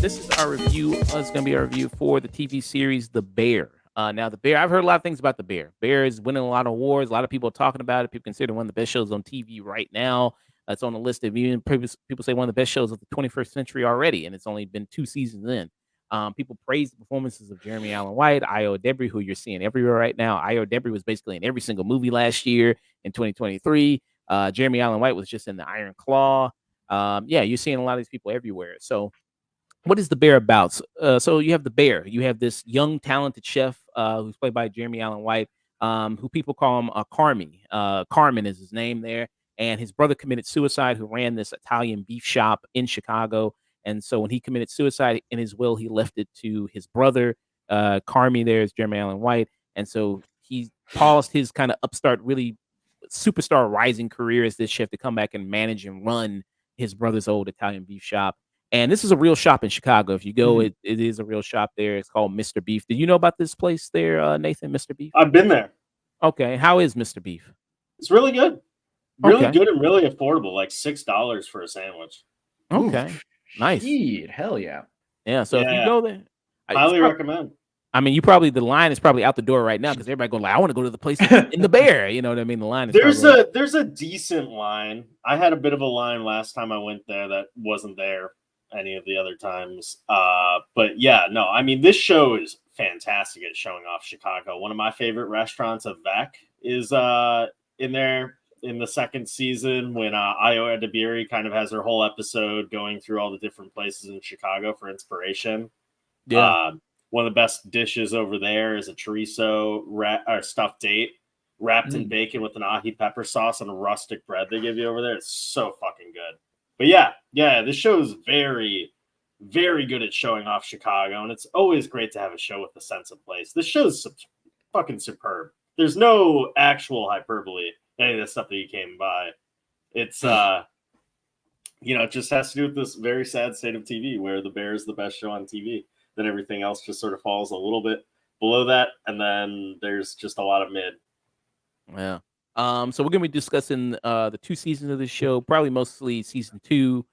This is our review. It's going to be our review for the TV series The Bear. Now, The Bear, I've heard a lot of things about The Bear. Bear is winning a lot of awards. A lot of people are talking about it. People consider it one of the best shows on TV right now. It's on the list of even people say one of the best shows of the 21st century already, and it's only been 2 seasons in. People praise the performances of Jeremy Allen White, Io Debris, who you're seeing everywhere right now. Io Debris was basically in every single movie last year in 2023. Jeremy Allen White was just in The Iron Claw. Yeah, you're seeing a lot of these people everywhere. So, what is The Bear about? So you have the Bear. You have this young, talented chef who's played by Jeremy Allen White, who people call him Carmi. Carmen is his name there. And his brother committed suicide, who ran this Italian beef shop in Chicago. And so when he committed suicide in his will, he left it to his brother. Carmi there is Jeremy Allen White. And so he paused his kind of upstart, really superstar rising career as this chef to come back and manage and run his brother's old Italian beef shop. And this is a real shop in Chicago. If you go, it is a real shop there. It's called Mr. Beef. Did you know about this place there, Nathan, Mr. Beef? I've been there. Okay. How is Mr. Beef? It's really good. Really Okay. good and really affordable, like $6 for a sandwich. Okay. Nice. Indeed. Hell yeah. Yeah. So if you go there, highly recommend. I mean, the line is probably out the door right now because everybody going like, I want to go to the place in the Bear. You know what I mean? The line is there's a decent line. I had a bit of a line last time I went there that wasn't there any of the other times. But yeah, no, I mean, this show is fantastic at showing off Chicago. One of my favorite restaurants of Vec is in there in the second season when Io Debris kind of has her whole episode going through all the different places in Chicago for inspiration. Yeah. One of the best dishes over there is a chorizo or stuffed date wrapped in bacon with an ahi pepper sauce and a rustic bread they give you over there. It's so fucking good. But yeah, this show is very, very good at showing off Chicago, and it's always great to have a show with a sense of place. This show's fucking superb. There's no actual hyperbole, any of the stuff that you came by. It's, it just has to do with this very sad state of TV where The Bear is the best show on TV. Then everything else just sort of falls a little bit below that, and then there's just a lot of mid. Yeah. So we're gonna be discussing the 2 seasons of this show, probably mostly season 2,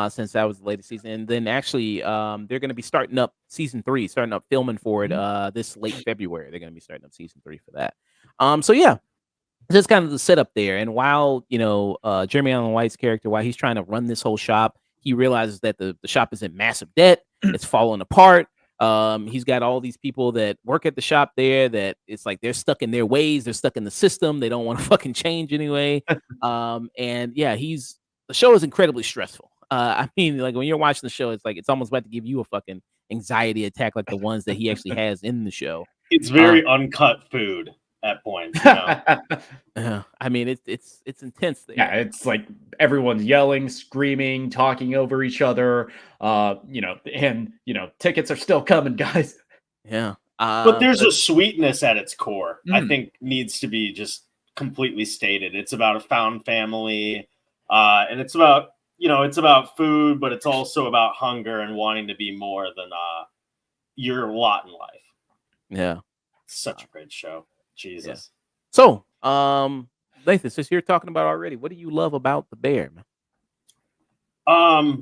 since that was the latest season. And then actually, they're gonna be starting up season 3, starting up filming for it this late February. They're gonna be starting up season 3 for that. So yeah, that's kind of the setup there. And while Jeremy Allen White's character, while he's trying to run this whole shop, he realizes that the shop is in massive debt. It's falling apart. He's got all these people that work at the shop there that it's like they're stuck in their ways. They're stuck in the system. They don't want to fucking change anyway. And yeah, the show is incredibly stressful. I mean, like when you're watching the show, it's like it's almost about to give you a fucking anxiety attack like the ones that he actually has in the show. It's very uncut food at points. I mean, it's intense there. Yeah, it's like everyone's yelling, screaming, talking over each other. And tickets are still coming, guys. Yeah. But there's a sweetness at its core, I think needs to be just completely stated. It's about a found family, and it's about food, but it's also about hunger and wanting to be more than your lot in life. Yeah. Such a great show. Jesus. Yeah. So, Nathan, since you're talking about already, what do you love about The Bear, man? I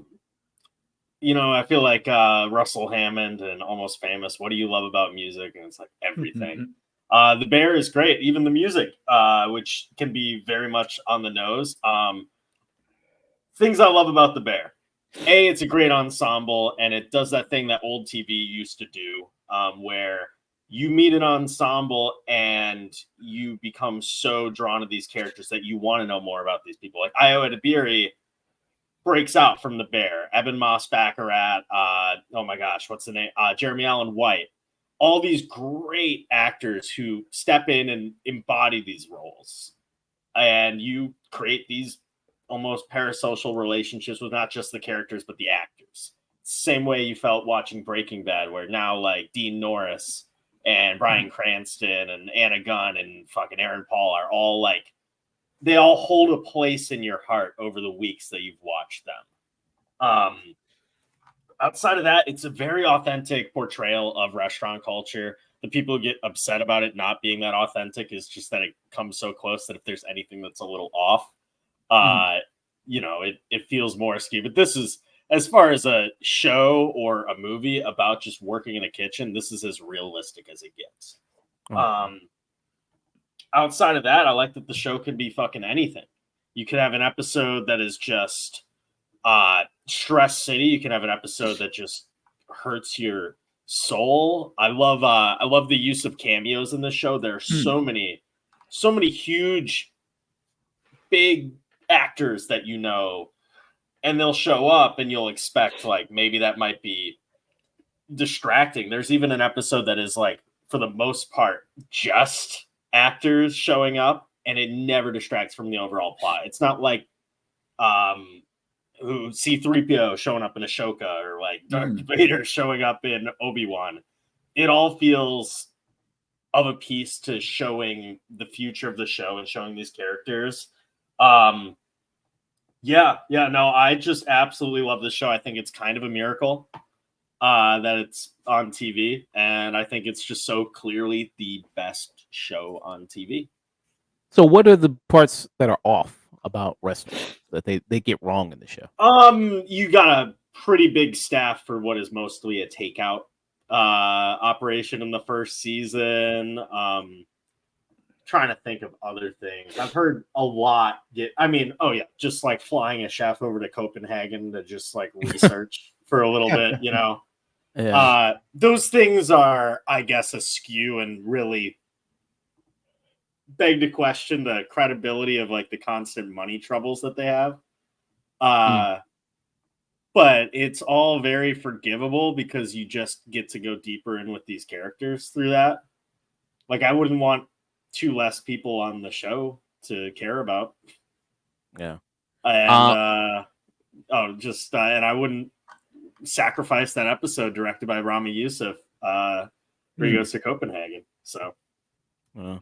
feel like Russell Hammond and Almost Famous. What do you love about music? And it's like everything. The Bear is great. Even the music, which can be very much on the nose. Things I love about The Bear. It's a great ensemble, and it does that thing that old TV used to do, where you meet an ensemble and you become so drawn to these characters that you want to know more about these people. Like Io Debris breaks out from The Bear. Moss-Bachrach, oh my gosh, what's the name? Jeremy Allen White. All these great actors who step in and embody these roles. And you create these almost parasocial relationships with not just the characters, but the actors. Same way you felt watching Breaking Bad, where now like Dean Norris and Bryan Cranston and Anna Gunn and fucking Aaron Paul are all like, they all hold a place in your heart over the weeks that you've watched them. outside of that, it's a very authentic portrayal of restaurant culture. The people who get upset about it not being that authentic is just that it comes so close that if there's anything that's a little off, it feels more skewed. But this is, as far as a show or a movie about just working in a kitchen, this is as realistic as it gets. Outside of that, I like that the show can be fucking anything. You could have an episode that is just stress city. You can have an episode that just hurts your soul. I love the use of cameos in this show. There are so many huge, big actors that and they'll show up, and you'll expect like maybe that might be distracting. There's even an episode that is like, for the most part, just actors showing up, and it never distracts from the overall plot. It's not like C-3PO showing up in Ashoka or like Darth Vader showing up in Obi-Wan. It all feels of a piece to showing the future of the show and showing these characters. I just absolutely love this show. I think it's kind of a miracle that it's on TV, and I think it's just so clearly the best show on TV. So what are the parts that are off about wrestling that they get wrong in the show? You got a pretty big staff for what is mostly a takeout operation in the first season. Trying to think of other things. I've heard a lot just like flying a chef over to Copenhagen to just like research for a little bit, Yeah. Those things are, I guess, askew and really beg to question the credibility of like the constant money troubles that they have. But it's all very forgivable because you just get to go deeper in with these characters through that. Like, I wouldn't want two less people on the show to care about. Yeah. And and I wouldn't sacrifice that episode directed by Rami Youssef where he goes to Copenhagen. So and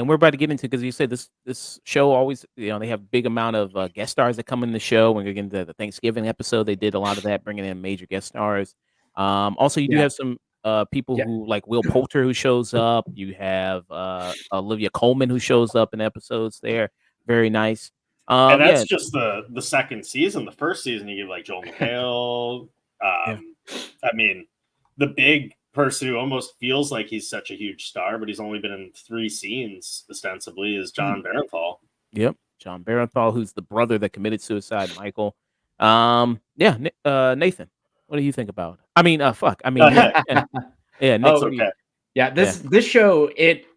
we're about to get into, because you said this show always, they have a big amount of guest stars that come in the show. When we get into the Thanksgiving episode, they did a lot of that, bringing in major guest stars. Also, you do have some people who, like Will Poulter, who shows up. You have Olivia Colman, who shows up in episodes there. Very nice. And that's just the second season. The first season, you get like Joel McHale. I mean, the big person who almost feels like he's such a huge star, but he's only been in 3 scenes ostensibly, is John Barenthal. Yep, John Barenthal, who's the brother that committed suicide, Michael. Nathan, what do you think about? Nick. Nick's okay. This show, it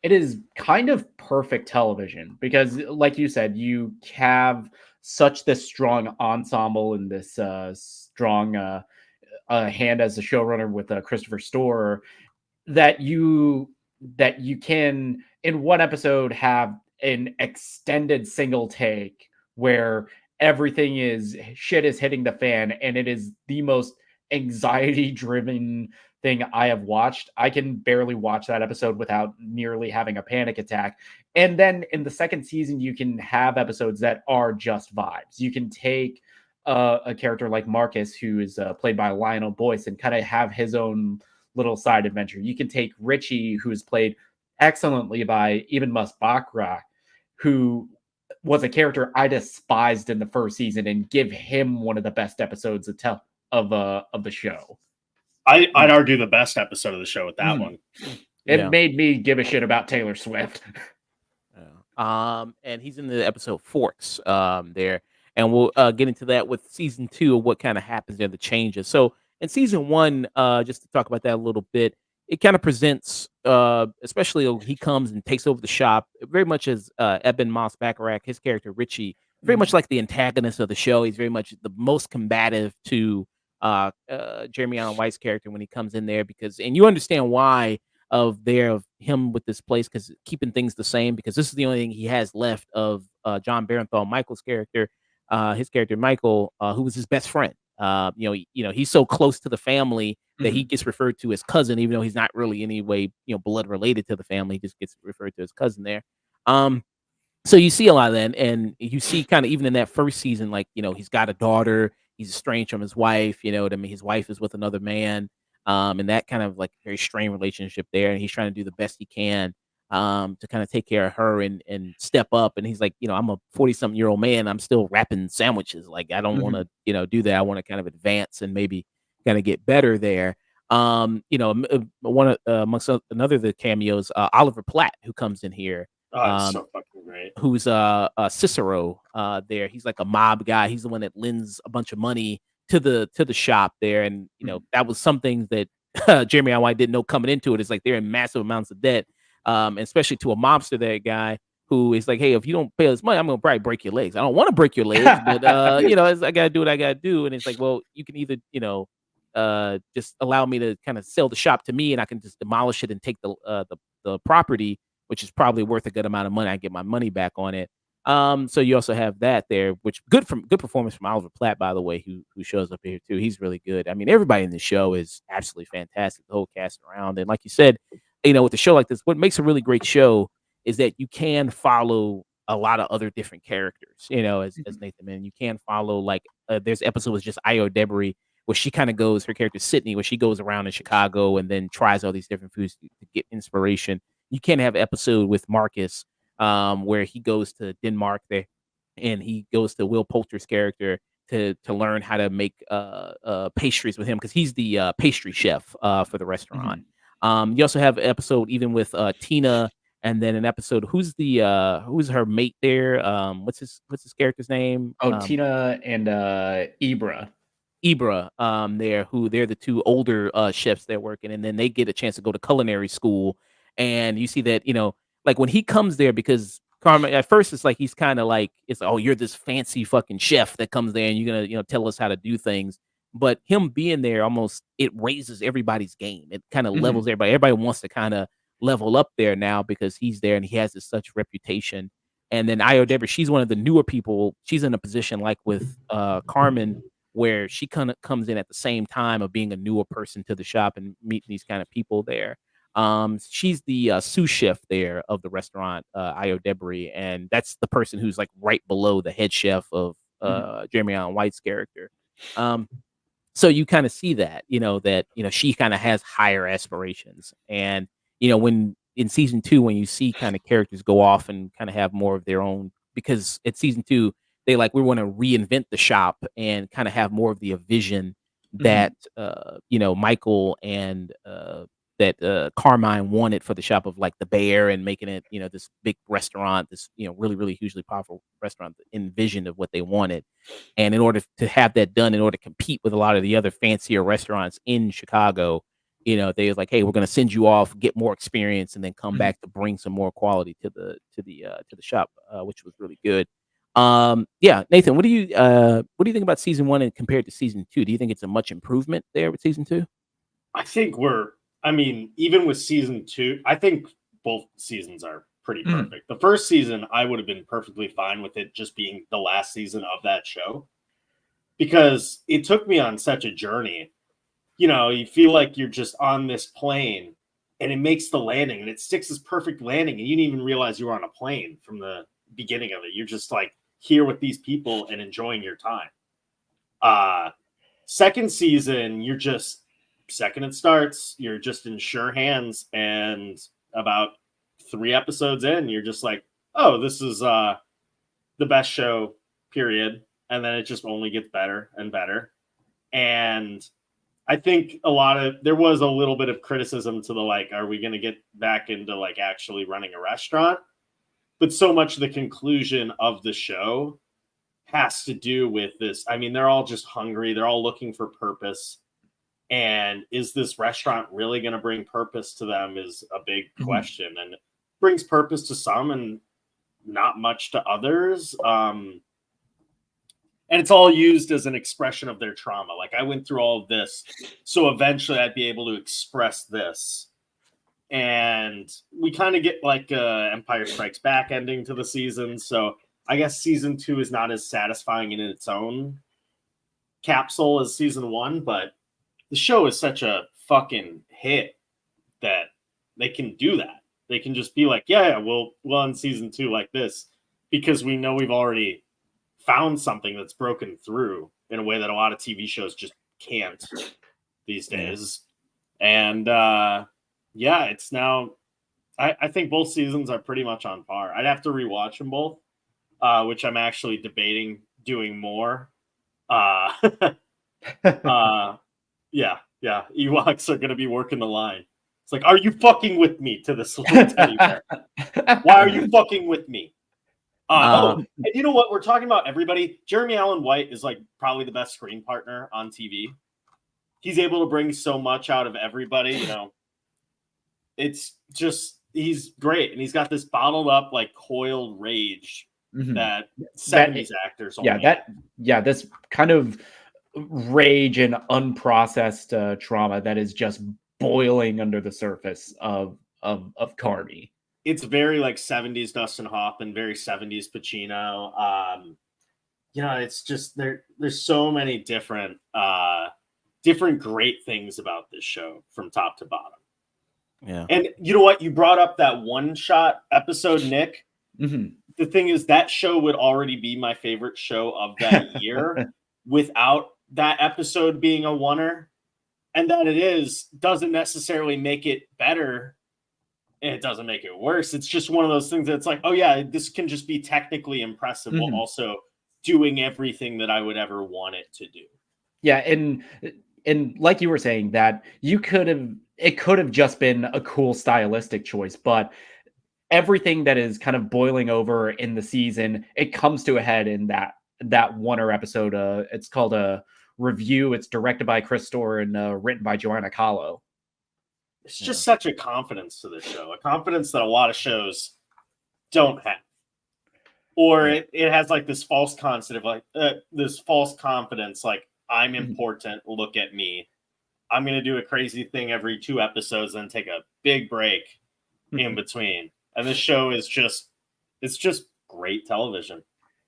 is kind of perfect television because, like you said, you have such this strong ensemble and this strong hand as a showrunner with Christopher Storer that you can in one episode have an extended single take where everything is hitting the fan, and it is the most anxiety driven thing I have watched. I can barely watch that episode without nearly having a panic attack. And then in the second season, you can have episodes that are just vibes. You can take a character like Marcus, who is played by Lionel Boyce, and kind of have his own little side adventure. You can take Richie, who is played excellently by even Moss-Bachrach, who was a character I despised in the first season, and give him one of the best episodes of the show. I'd argue the best episode of the show with that one. It made me give a shit about Taylor Swift. And he's in the episode Forks there. And we'll get into that with season 2 of what kind of happens there, the changes. So in season 1, just to talk about that a little bit, it kind of presents, especially he comes and takes over the shop, very much as Eben Moss-Bachrach, his character Richie, very much like the antagonist of the show. He's very much the most combative to Jeremy Allen White's character when he comes in there, and you understand why of him with this place, because keeping things the same, because this is the only thing he has left of John Barenthal, Michael's character. His character Michael, who was his best friend. He's so close to the family that he gets referred to as cousin, even though he's not really any way blood related to the family. He just gets referred to as cousin there. So you see a lot of that, and you see kind of even in that first season, like he's got a daughter, he's estranged from his wife. You know what I mean? His wife is with another man, and that kind of like very strained relationship there. And he's trying to do the best he can to kind of take care of her and step up. And he's like, you know, I'm a 40-something-year-old man. I'm still wrapping sandwiches. Like I don't want to, you know, do that. I want to kind of advance and maybe kind of get better there. You know, one amongst another of the cameos, Oliver Platt, who comes in here. Oh, it's so fucking great. Who's Cicero there. He's like a mob guy. He's the one that lends a bunch of money to the shop there. And you know, that was something that Jeremy Allen White didn't know coming into it. It's like they're in massive amounts of debt, especially to a mobster, that guy who is like, hey, if you don't pay us money, I'm gonna probably break your legs. I don't want to break your legs, but you know, I gotta do what I gotta do. And it's like, well, you can either, you know, just allow me to kind of sell the shop to me and I can just demolish it and take the property, which is probably worth a good amount of money. I get my money back on it. So you also have that there, which good performance from Oliver Platt, by the way, who shows up here too. He's really good. I mean, everybody in the show is absolutely fantastic. The whole cast around, and like you said, you know, with a show like this, what makes a really great show is that you can follow a lot of other different characters. You know, as Nathan mentioned, you can follow like there's episode with just Io Debris, where she kind of goes, her character Sydney, where she goes around in Chicago and then tries all these different foods to get inspiration. You can't have an episode with Marcus where he goes to Denmark there and he goes to Will Poulter's character to learn how to make pastries with him, because he's the pastry chef for the restaurant. You also have an episode even with Tina, and then an episode who's her mate there? What's his character's name? Tina and Ibra. There, who they're the two older chefs they're working, and then they get a chance to go to culinary school. And you see that, you know, like when he comes there, because Carmen at first it's like he's kind of like, it's like, oh, you're this fancy fucking chef that comes there and you're gonna, you know, tell us how to do things. But him being there, almost it raises everybody's game. It kind of levels everybody. Everybody wants to kind of level up there now because he's there and he has this such reputation. And then Io Debris, she's one of the newer people. She's in a position like with Carmen, where she kind of comes in at the same time of being a newer person to the shop and meeting these kind of people there. She's the sous chef there of the restaurant, Io Debris, and that's the person who's like right below the head chef of Jeremy Allen White's character. So you kind of see that, you know, she kind of has higher aspirations. And, you know, when in season 2, when you see kind of characters go off and kind of have more of their own, because at season 2, we want to reinvent the shop and kind of have more of the vision that, you know, Michael and that Carmine wanted for the shop, of like the Bear and making it, you know, this big restaurant, this, you know, really, really hugely powerful restaurant in vision of what they wanted. And in order to have that done, in order to compete with a lot of the other fancier restaurants in Chicago, you know, they was like, hey, we're going to send you off, get more experience, and then come back to bring some more quality to the shop, which was really good. Yeah, Nathan, what do you think about season 1 and compared to season 2? Do you think it's a much improvement there with season 2? I mean, even with season 2, I think both seasons are pretty perfect. The first season, I would have been perfectly fine with it just being the last season of that show, because it took me on such a journey. You know, you feel like you're just on this plane and it makes the landing and it sticks this perfect landing, and you didn't even realize you were on a plane from the beginning of it. You're just like here with these people and enjoying your time. Second season, second it starts, you're just in sure hands, and about 3 episodes in, you're just like, oh, this is the best show, period. And then it just only gets better and better. And I think there was a little bit of criticism to the, like, are we going to get back into like actually running a restaurant? But so much of the conclusion of the show has to do with this. I mean, they're all just hungry. They're all looking for purpose. And is this restaurant really going to bring purpose to them is a big question. And it brings purpose to some and not much to others. And it's all used as an expression of their trauma. Like, I went through all of this, so eventually I'd be able to express this. And we kind of get like Empire Strikes Back ending to the season. So I guess season 2 is not as satisfying in its own capsule as season 1, but the show is such a fucking hit that they can do that. They can just be like, yeah, we'll end season 2 like this, because we know we've already found something that's broken through in a way that a lot of TV shows just can't these Yeah. days. And it's now, I think both seasons are pretty much on par. I'd have to rewatch them both, which I'm actually debating doing more. Yeah. Ewoks are going to be working the line. It's like, are you fucking with me to this little teddy bear? Why are you fucking with me? And you know what? We're talking about everybody. Jeremy Allen White is like probably the best screen partner on TV. He's able to bring so much out of everybody. You know, it's just, he's great. And he's got this bottled up, like coiled rage that 70s actors only have. This kind of rage and unprocessed trauma that is just boiling under the surface of Carmy. It's very like 70s Dustin Hoffman, very 70s Pacino. It's just there's so many different great things about this show from top to bottom. Yeah. And you know what? You brought up that one shot episode, Nick. The thing is, that show would already be my favorite show of that year without that episode being a oneer. And that doesn't necessarily make it better. And it doesn't make it worse. It's just one of those things that's like, oh yeah, this can just be technically impressive while also doing everything that I would ever want it to do. Yeah, and like you were saying, that it could have just been a cool stylistic choice, but everything that is kind of boiling over in the season, it comes to a head in that oneer episode. It's called a Review. It's directed by Chris Storr and written by Joanna Kahlo. It's just such a confidence to this show, a confidence that a lot of shows don't have. Or it has like this false concept of like this false confidence, like I'm important, look at me. I'm going to do a crazy thing every 2 episodes and take a big break in between. And this show is just great television.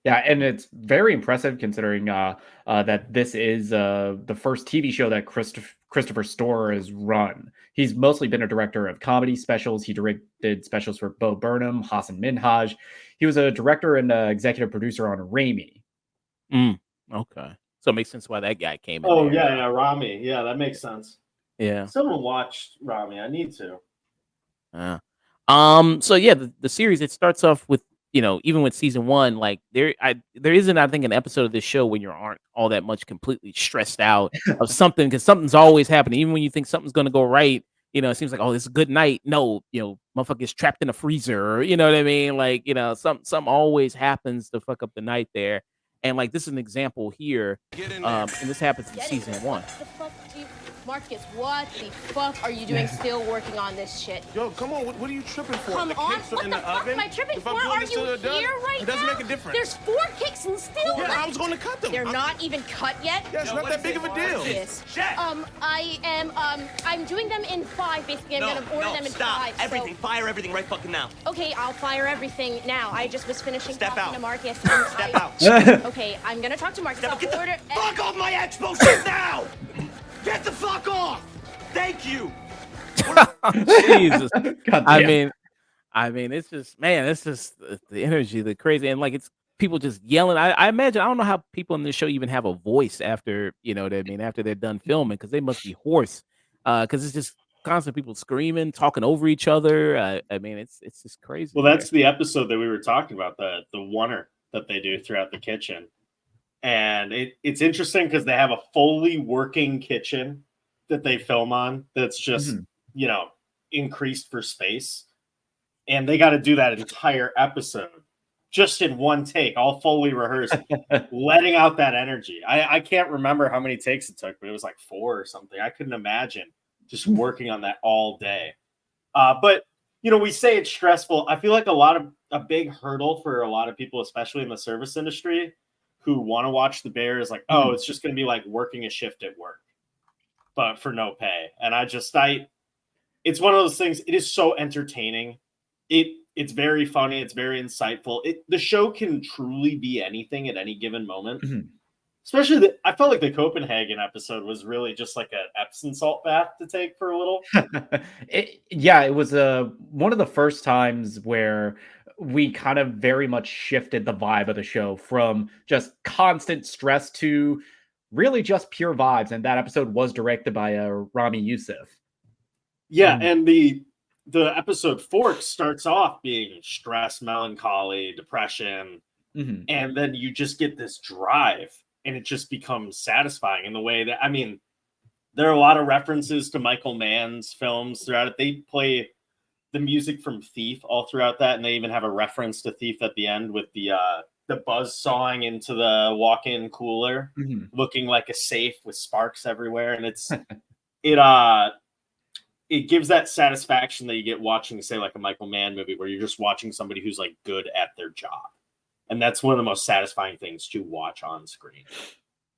Yeah, and it's very impressive considering that this is the first TV show that Christopher Storr has run. He's mostly been a director of comedy specials. He directed specials for Bo Burnham, Hassan Minhaj. He was a director and executive producer on Raimi. Okay. So it makes sense why that guy came in. Oh, yeah, Rami. Yeah, that makes sense. Yeah. Someone watched Rami. I need to. So yeah, the series, it starts off with, even with season 1, like there isn't, I think, an episode of this show when you aren't all that much completely stressed out of something, because something's always happening. Even when you think something's going to go right, it seems like, oh, this is a good night. No, motherfucker gets trapped in a freezer, or, you know what I mean? Like, something always happens to fuck up the night there. And like, this is an example here. And this happens in season 1. Marcus, what the fuck are you doing still working on this shit? Yo, come on, what are you tripping for? Come the on, kicks are what in the the fuck oven. am I tripping If for? I'm doing Are this you till they're done, here right now? it doesn't make a difference. There's 4 kicks and still Yeah, I was going to cut them. They're not even cut yet? Yeah, it's not that big of a deal. Marcus, Shit. I'm doing them in 5, basically. I'm gonna order them in 5. Everything, fire everything right fucking now. Okay, I'll fire everything now. I just was finishing Step talking out. to Marcus. Step out. Okay, I'm gonna talk to Marcus. Step out. Get I'll order. the fuck off my expo shit now! Get the fuck off! Thank you. Jesus. God I damn. mean, it's just the energy, the crazy, and like, it's people just yelling. I imagine, I don't know how people in this show even have a voice after, after they're done filming, because they must be hoarse. Because it's just constant people screaming, talking over each other. I mean, it's just crazy. Well, that's the episode that we were talking about, the oneer that they do throughout the kitchen. And it's interesting because they have a fully working kitchen that they film on that's just, increased for space. And they got to do that entire episode just in one take, all fully rehearsed, letting out that energy. I can't remember how many takes it took, but it was like 4 or something. I couldn't imagine just working on that all day. But, we say it's stressful. I feel like a big hurdle for a lot of people, especially in the service industry, who want to watch the Bear is like, oh, it's just going to be like working a shift at work, but for no pay. And it's one of those things. It is so entertaining. It's very funny. It's very insightful. The show can truly be anything at any given moment. Especially I felt like the Copenhagen episode was really just like an Epsom salt bath to take for a little. It was one of the first times where we kind of very much shifted the vibe of the show from just constant stress to really just pure vibes, and that episode was directed by Rami Youssef. Yeah, and the episode Fork starts off being stress, melancholy, depression, and then you just get this drive, and it just becomes satisfying in the way that, I mean, there are a lot of references to Michael Mann's films throughout it. They play the music from Thief all throughout that, and they even have a reference to Thief at the end with the buzz sawing into the walk-in cooler, looking like a safe with sparks everywhere, and it's it gives that satisfaction that you get watching, say, like a Michael Mann movie, where you're just watching somebody who's like good at their job, and that's one of the most satisfying things to watch on screen.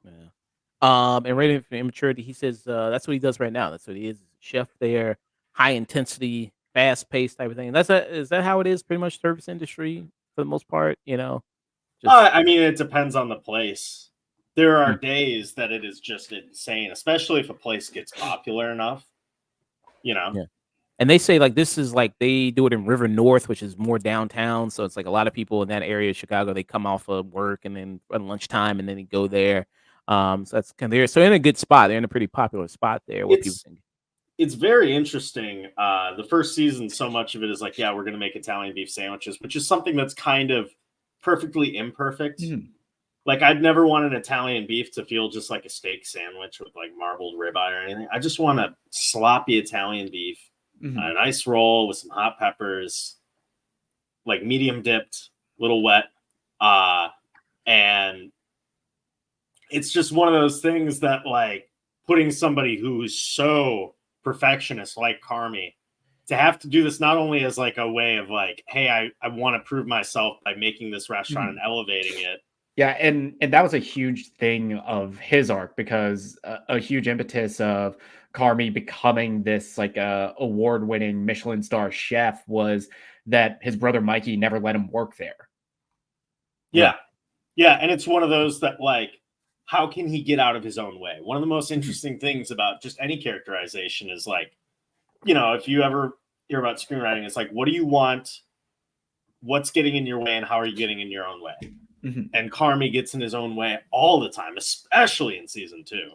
Yeah. And rating for immaturity, he says that's what he does right now. That's what he is, chef there, high intensity, fast paced type of thing. Is that how it is? Pretty much service industry for the most part, you know. I mean, it depends on the place. There are days that it is just insane, especially if a place gets popular enough, you know. Yeah. And they say like this is like they do it in River North, which is more downtown. So it's like a lot of people in that area of Chicago, they come off of work and then at lunchtime and then they go there. So that's kind of there. So in a good spot. They're in a pretty popular spot there. Where people think. It's very interesting. The first season, so much of it is like, yeah, we're going to make Italian beef sandwiches, which is something that's kind of perfectly imperfect. Like, I'd never want an Italian beef to feel just like a steak sandwich with like marbled ribeye or anything. I just want a sloppy Italian beef, a nice roll with some hot peppers, like medium dipped, little wet. And it's just one of those things that, like, putting somebody who's so perfectionist like Carmy to have to do this not only as like a way of like, hey, I want to prove myself by making this restaurant and elevating it. Yeah, and that was a huge thing of his arc, because a huge impetus of Carmy becoming this like award-winning Michelin star chef was that his brother Mikey never let him work there. Yeah, and it's one of those that, like, how can he get out of his own way? One of the most interesting things about just any characterization is, like, you know, if you ever hear about screenwriting, it's like, what do you want? What's getting in your way, and how are you getting in your own way? And Carmy gets in his own way all the time, especially in season 2.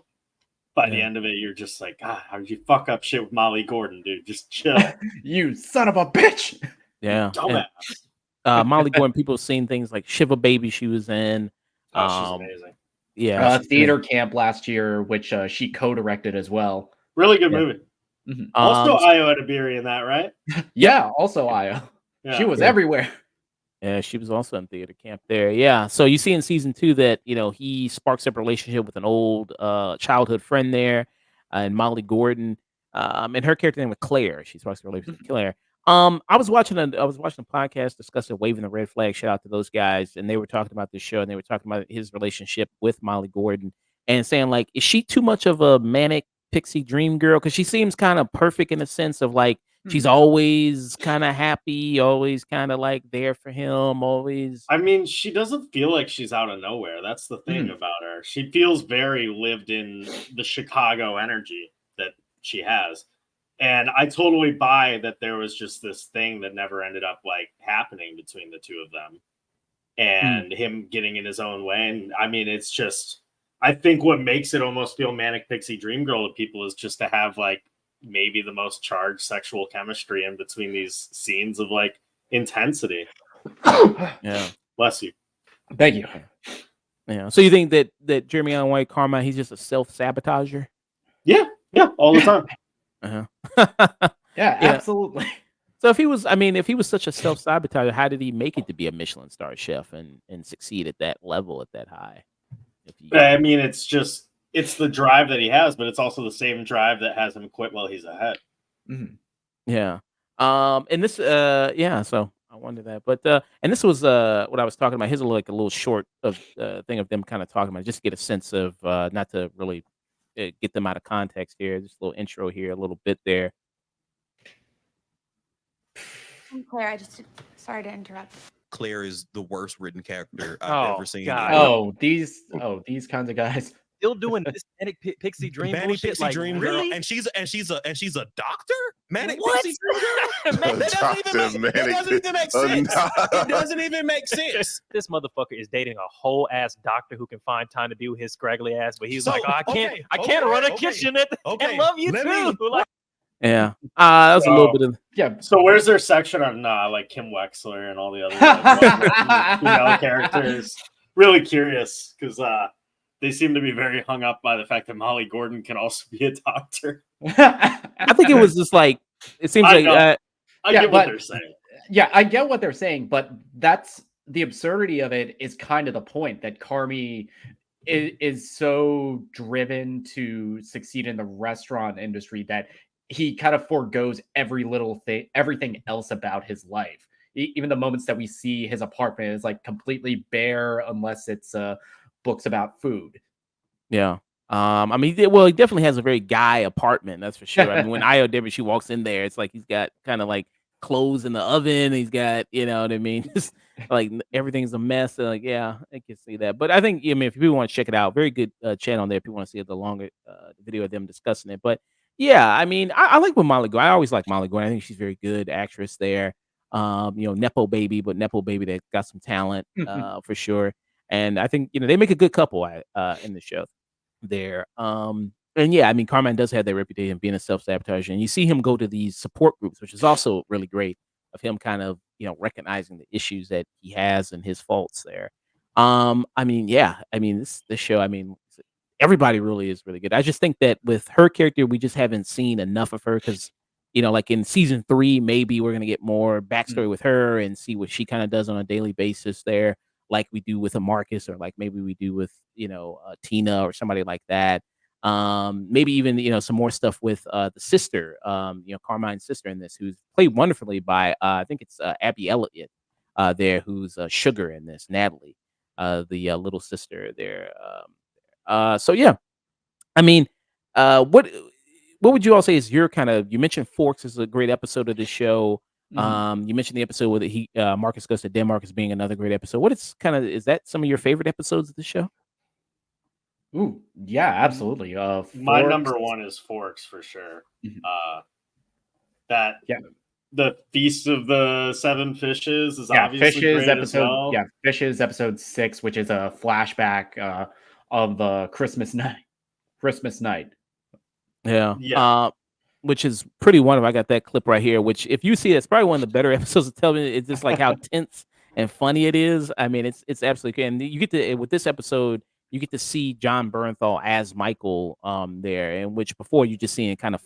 By the end of it, you're just like, God, how did you fuck up shit with Molly Gordon, dude? Just chill. You son of a bitch. Yeah. Dumbass. Molly Gordon, people have seen things like Shiva Baby she was in. She's amazing. Yeah. Theater Camp last year, which she co-directed as well. Really good movie. Also, Ayo Edebiri in that, right? Yeah, also Ayo. She was everywhere. Yeah, she was also in Theater Camp there. Yeah. So you see in season 2 that, you know, he sparks up a relationship with an old childhood friend there, and Molly Gordon. And her character name was Claire. She sparks a relationship with Claire. I was watching a podcast discussing Waving the Red Flag. Shout out to those guys. And they were talking about this show, and they were talking about his relationship with Molly Gordon and saying, like, is she too much of a manic pixie dream girl? Because she seems kind of perfect in the sense of, like, she's always kind of happy, always kind of like there for him, always. I mean, she doesn't feel like she's out of nowhere. That's the thing about her. She feels very lived in the Chicago energy that she has. And I totally buy that there was just this thing that never ended up like happening between the two of them and him getting in his own way. And I mean, it's just, I think what makes it almost feel manic pixie dream girl to people is just to have like maybe the most charged sexual chemistry in between these scenes of like intensity. Yeah. Bless you. Thank you. Yeah. So you think that Jeremy Allen White Carmine, he's just a self-sabotager? Yeah, all the time. Yeah, absolutely. So if he was such a self-sabotager, how did he make it to be a Michelin star chef and succeed at that level, at that high? I mean, it's the drive that he has, but it's also the same drive that has him quit while he's ahead. Yeah. And this, so I wonder that, but, and this was, what I was talking about. Here's like a little short of thing of them kind of talking about, just to get a sense of, not to really get them out of context here. Just a little intro here, a little bit there. I'm Claire. Sorry to interrupt. Claire is the worst written character I've ever seen. These kinds of guys. still doing this manic pixie dream Manic bullshit. Pixie Like, Dream really? Girl, and she's a doctor. Manic What? Pixie Dream Girl. That doesn't even make sense. It doesn't even make sense. This motherfucker is dating a whole ass doctor who can find time to be with his scraggly ass, but he's like, oh, I can't run a kitchen and love you too. Like, Yeah. That was a little bit of So where's their section on like Kim Wexler and all the other like, female characters? Really curious because they seem to be very hung up by the fact that Molly Gordon can also be a doctor. I think it was just like it seems like I get what they're saying. Yeah, I get what they're saying, but that's the absurdity of it is kind of the point that Carmi is so driven to succeed in the restaurant industry that he kind of forgoes every little thing, everything else about his life. Even the moments that we see his apartment is like completely bare unless it's books about food. Yeah. I mean, he definitely has a very guy apartment, that's for sure. I mean, when Io She walks in there, it's like he's got kind of like clothes in the oven. He's got, you know what I mean? Just like everything's a mess. So, like, yeah, I can see that. But I think, I mean, if people want to check it out, very good channel there. If you want to see the longer video of them discussing it. But yeah, I mean, I like with Molly Gordon. I always like Molly Gordon. I think she's very good actress there. Nepo baby, but Nepo baby that got some talent for sure. And I think, they make a good couple in the show there. And yeah, I mean, Carmine does have that reputation of being a self-sabotager, and you see him go to these support groups, which is also really great of him kind of, recognizing the issues that he has and his faults there. I mean, yeah, I mean, this show, I mean, everybody really is really good. I just think that with her character, we just haven't seen enough of her because, like in season 3, maybe we're going to get more backstory with her and see what she kind of does on a daily basis there, like we do with a Marcus, or like maybe we do with, Tina or somebody like that. Maybe even, some more stuff with the sister, Carmine's sister in this, who's played wonderfully by, I think it's Abby Elliott there, who's Sugar in this, Natalie, the little sister there. So yeah, I mean, what would you all say is your kind of? You mentioned Forks is a great episode of the show. You mentioned the episode where Marcus goes to Denmark as being another great episode. Is that some of your favorite episodes of the show? Ooh, yeah, absolutely. My number one is Forks for sure. The Feast of the Seven Fishes is obviously Fishes great episode. as well. Yeah, Fishes episode 6, which is a flashback of Christmas night. Yeah. Which is pretty wonderful. I got that clip right here, which if you see, it's probably one of the better episodes of television. It's just like how tense and funny it is. I mean, it's absolutely good. And you get to, with this episode, you get to see John Bernthal as Michael there, in which before you just seeing kind of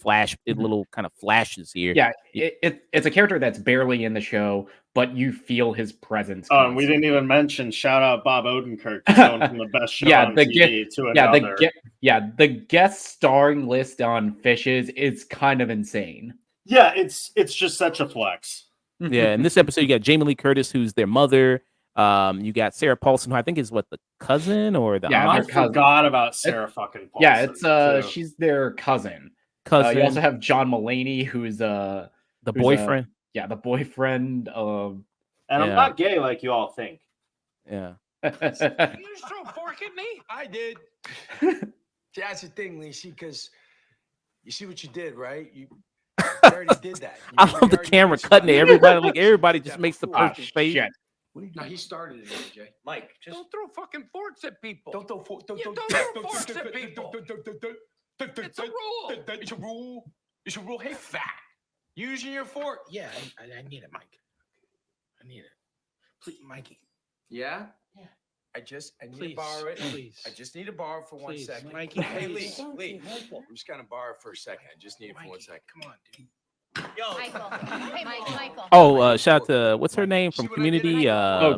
little kind of flashes here. Yeah, it's a character that's barely in the show, but you feel his presence. Oh, and we didn't even mention, shout out Bob Odenkirk, going from the best show on TV to another. The guest starring list on Fishes is kind of insane. Yeah, it's just such a flex. Yeah, in this episode, you got Jamie Lee Curtis, who's their mother. You got Sarah Paulson, who I think is the cousin or the aunt? I forgot about Sarah fucking Paulson. Yeah, it's she's their cousin. You also have John Mulaney, who's the boyfriend. The boyfriend. And I'm not gay like you all think. Yeah. You just throw a fork at me? I did. See, that's the thing, Lacey, because you see what you did, right? You already did that. I love the camera cutting to everybody. Like everybody just makes the perfect face. No, he started it, AJ. Mike, just don't throw fucking forks at people. Don't throw forks at people. It's a rule. It's a rule. It's a rule. Hey, fat. Using your fork. Yeah, I need it, Mike. I need it. Please, Mikey. Yeah? Yeah. I need to borrow it. Please. I just need to borrow it for 1 second. Mikey, hey, Lee. I'm just going to borrow it for a second. I just need it for 1 second. Come on, dude. Yo. Michael. Hey, Michael. Oh, shout out to what's her name from Community?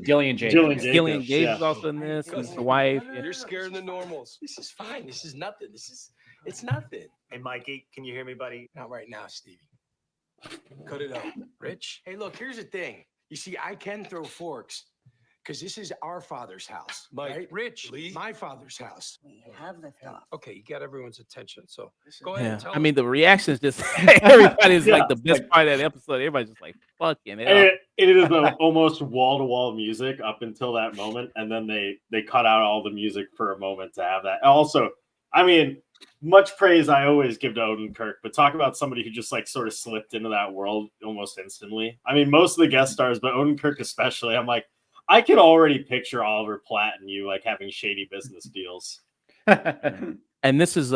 Gillian Jacobs. Gillian Jacobs is also in this. And his wife. You're scared of the normals. This is fine. This is nothing. It's nothing. Hey, Mikey, can you hear me, buddy? Not right now, Stevie. Cut it out. Rich? Hey, look, here's the thing. You see, I can throw forks because this is our father's house. Right? Rich, Lee? My father's house. You have left off. Okay, you got everyone's attention. So go ahead and tell I mean, the reactions just everybody's like the best part of that episode. Everybody's just like fucking it. It is almost wall-to-wall music up until that moment, and then they cut out all the music for a moment to have that. Also, I mean, much praise I always give to Odenkirk, but talk about somebody who just like sort of slipped into that world almost instantly. I mean, most of the guest stars, but Odenkirk especially, I'm like, I can already picture Oliver Platt and you like having shady business deals. And this is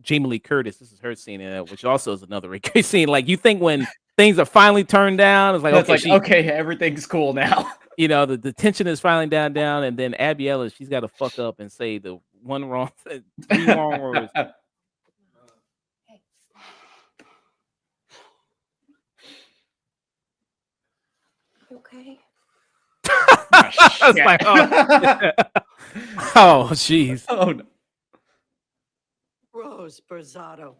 Jamie Lee Curtis. This is her scene in it, which also is another great scene. Like you think when things are finally turned down, it's like okay, everything's cool now. You know, the tension is finally down, and then Abby Ellis, she's got to fuck up and say the one wrong, 3 wrong words. Okay. It's like, oh, jeez. Oh, no. Rose Berzato.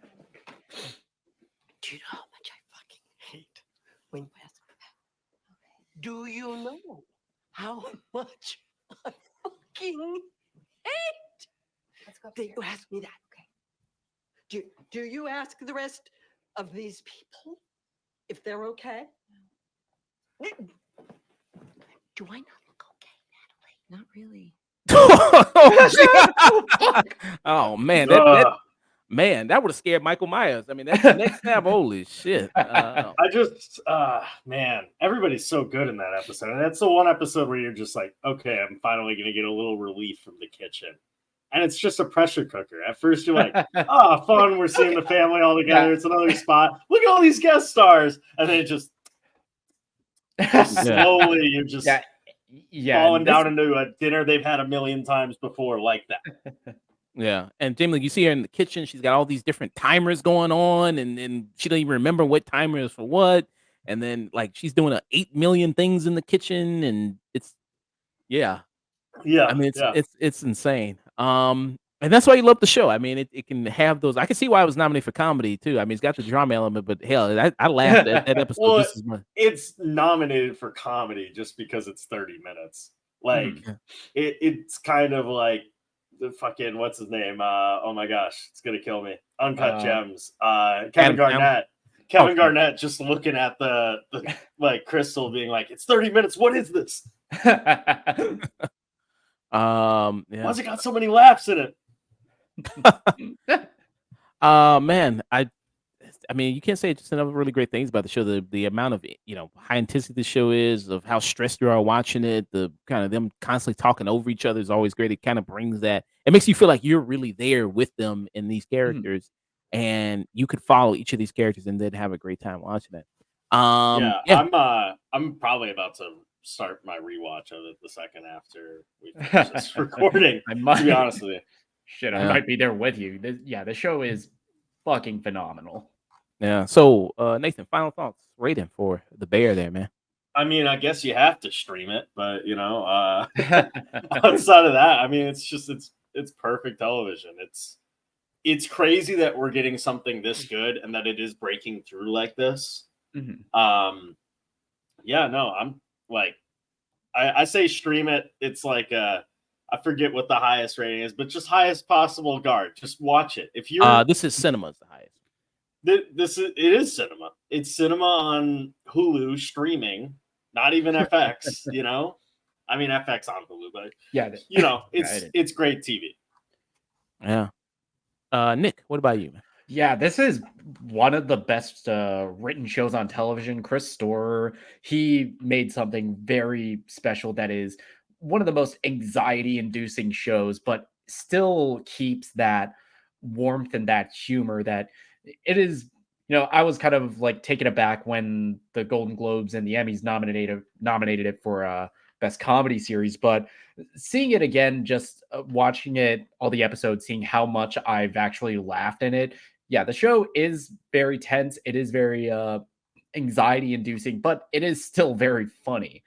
Do you know how much I fucking hate when you ask me that? Do you know how much I fucking hate that you ask me that? Okay. Do you ask the rest of these people if they're okay? Do I not look okay, Natalie? Not really. Oh man, that would have scared Michael Myers. I mean, that's the next snap. Holy shit! I just, man, everybody's so good in that episode, and that's the one episode where you're just like, okay, I'm finally gonna get a little relief from the kitchen, and it's just a pressure cooker. At first, you're like, fun, we're seeing the family all together. Yeah. It's another spot. Look at all these guest stars, and then it just slowly, you're just. Falling down into a dinner they've had a million times before like that. Yeah. And Jamie, you see her in the kitchen. She's got all these different timers going on, and she don't even remember what timer is for what. And then like she's doing 8 million things in the kitchen, and it's I mean it's insane. And that's why you love the show. I mean, it can have those. I can see why it was nominated for comedy too. I mean, it's got the drama element, but hell, I laughed at that episode. Well, it's nominated for comedy just because it's 30 minutes. Like it's kind of like the fucking what's his name? Oh my gosh, it's gonna kill me. Uncut Gems. Kevin Garnett. Kevin Garnett just looking at the like Crystal, being like, "It's 30 minutes. What is this? Why's it got so many laughs in it?" Man, I mean, you can't say just enough really great things about the show. The amount of high intensity the show is, of how stressed you are watching it, the kind of them constantly talking over each other is always great. It kind of brings that. It makes you feel like you're really there with them in these characters, and you could follow each of these characters and then have a great time watching it. I'm probably about to start my rewatch of it the second after we finish this recording. To be honest with you. Shit, I might be there with you. The show is fucking phenomenal. Yeah. So, Nathan, final thoughts, rating for The Bear there, man. I mean, I guess you have to stream it, but outside of that, I mean, it's perfect television. It's crazy that we're getting something this good and that it is breaking through like this. I'm like, I say stream it. It's like I forget what the highest rating is, but just highest possible guard. Just watch it. If you this is cinema's the highest. It is cinema. It's cinema on Hulu streaming, not even FX. I mean FX on Hulu, but it's great TV. Yeah. Nick, what about you, man? Yeah, this is one of the best written shows on television. Chris Storer, he made something very special that is one of the most anxiety-inducing shows, but still keeps that warmth and that humor that it is. I was kind of like taken aback when the Golden Globes and the Emmys nominated it for Best Comedy Series, but seeing it again, just watching it, all the episodes, seeing how much I've actually laughed in it. Yeah, the show is very tense. It is very anxiety-inducing, but it is still very funny.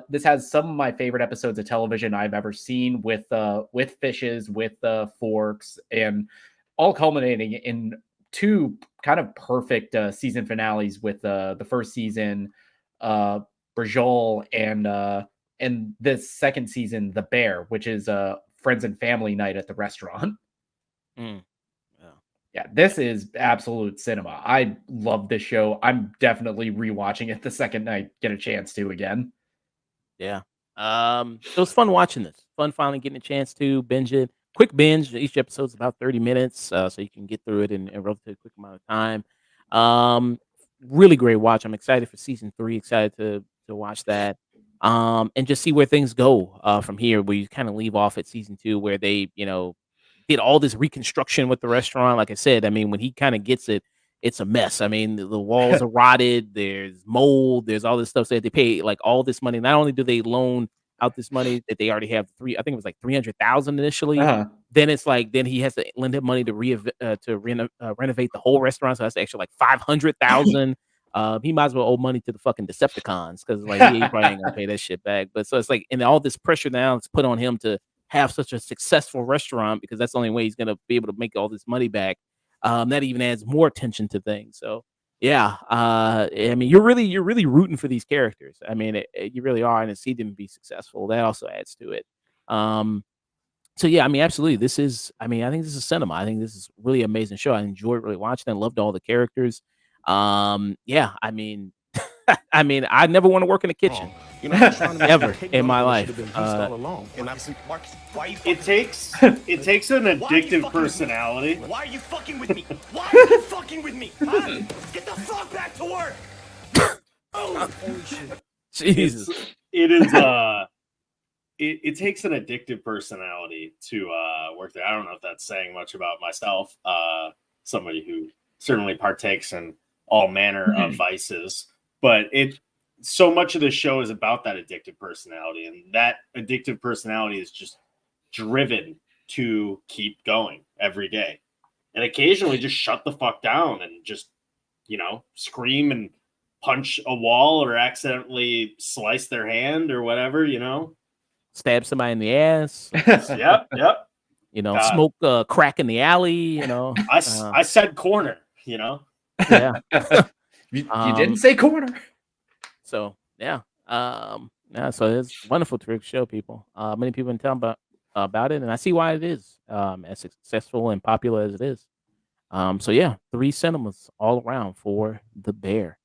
This has some of my favorite episodes of television I've ever seen, with fishes, with forks, and all culminating in 2 kind of perfect season finales with the first season, Brajol, and this second season, The Bear, which is friends and family night at the restaurant. Yeah, this is absolute cinema. I love this show. I'm definitely rewatching it the second I get a chance to again. Yeah. It was fun watching this. Fun finally getting a chance to binge it. quick binge. Each episode's about 30 minutes, so you can get through it in a relatively quick amount of time. Really great watch. I'm excited for season 3. Excited to watch that. And just see where things go from here. Where you kind of leave off at season 2, where they, did all this reconstruction with the restaurant. Like I said, I mean, when he kind of gets it, it's a mess. I mean, the walls are rotted. There's mold. There's all this stuff. So they pay like all this money. Not only do they loan out this money that they already have I think it was like 300,000 initially. Then it's like then he has to lend him money to renovate the whole restaurant. So that's actually like 500,000. He might as well owe money to the fucking Decepticons because like he probably ain't gonna pay that shit back. But so it's like, and all this pressure now it's put on him to have such a successful restaurant because that's the only way he's gonna be able to make all this money back. That even adds more attention to things. So yeah, I mean, you're really rooting for these characters. I mean, you really are, and to see them be successful, that also adds to it. So yeah, I mean, absolutely. I think this is cinema. I think this is really amazing show. I enjoyed really watching it. Loved all the characters. Yeah, I mean, I never want to work in a kitchen. Ever in my life. It takes an addictive personality. Why are you fucking with me? Why are you fucking with me? Get the fuck back to work. Oh, holy shit. Jesus. It takes an addictive personality to work there. I don't know if that's saying much about myself. Somebody who certainly partakes in all manner of vices, but so much of the show is about that addictive personality, and that addictive personality is just driven to keep going every day, and occasionally just shut the fuck down and just scream and punch a wall or accidentally slice their hand or whatever, stab somebody in the ass. Yep. Smoke crack in the alley. I said corner. Yeah. You didn't say corner. So yeah, so it's a wonderful, terrific show, people. Many people have been telling about it, and I see why it is as successful and popular as it is. So yeah, 3 cinemas all around for The Bear.